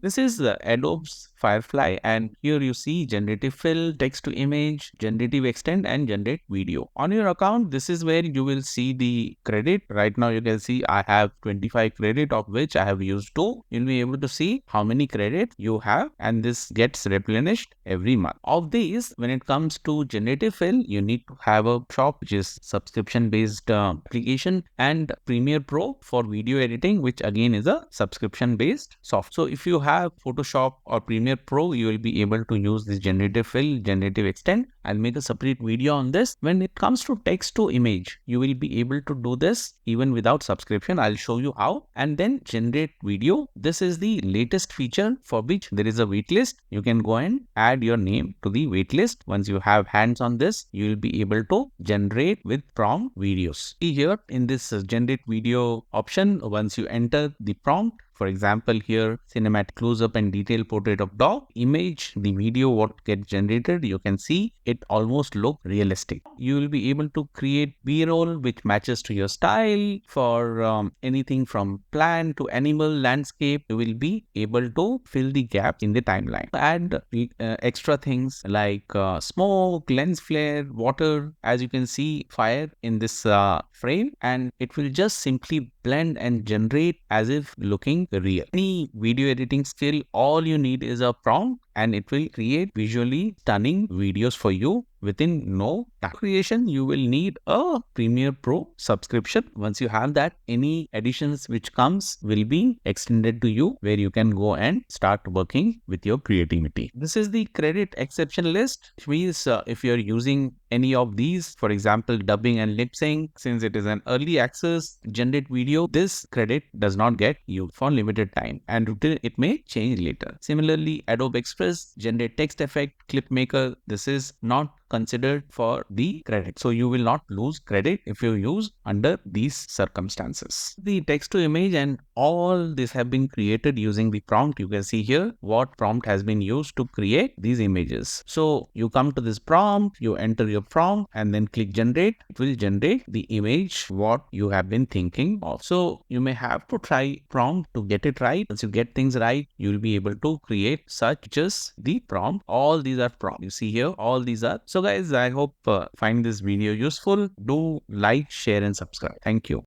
This is Adobe's Firefly, and here you see generative fill, text to image, generative extend, and generate video. On your account, this is where you will see the credit. Right now you can see I have 25 credit, of which I have used 2. You'll be able to see how many credit you have, and this gets replenished every month. Of these, when it comes to generative fill, you need to have a shop, which is subscription based application, and Premiere Pro for video editing, which again is a subscription based software. So if you have Photoshop or Premiere Pro, you will be able to use this generative fill, generative extend. I'll make a separate video on this. When it comes to text to image, you will be able to do this even without subscription. I'll show you how. And then generate video. This is the latest feature for which there is a waitlist. You can go and add your name to the waitlist. Once you have hands on this, you will be able to generate with prompt videos. See here in this generate video option, once you enter the prompt, for example, here cinematic close-up and detailed portrait of dog, image, the video what gets generated, you can see it almost look realistic. You will be able to create B-roll which matches to your style for anything from plant to animal, landscape. You will be able to fill the gap in the timeline. Add extra things like smoke, lens flare, water. As you can see, fire in this frame, and it will just simply blend and generate as if looking real. Any video editing skill, all you need is a prompt and it will create visually stunning videos for you within no time. Creation, you will need a Premiere Pro subscription. Once you have that, any additions which comes will be extended to you, where you can go and start working with your creativity. This is the credit exception list, which means if you're using any of these, for example, dubbing and lip sync, since it is an early access generate video, this credit does not get used for limited time and it may change later. Similarly, Adobe Express, generate text effect, clip maker, this is not considered for the credit. So you will not lose credit if you use under these circumstances. The text to image and all this have been created using the prompt. You can see here what prompt has been used to create these images. So you come to this prompt, you enter your prompt and then click generate. It will generate the image what you have been thinking of. So you may have to try prompt to get it right. Once you get things right, you will be able to create such just the prompt. All these are prompt. You see here, all these are. So guys, I hope find this video useful. Do like, share and subscribe. Thank you.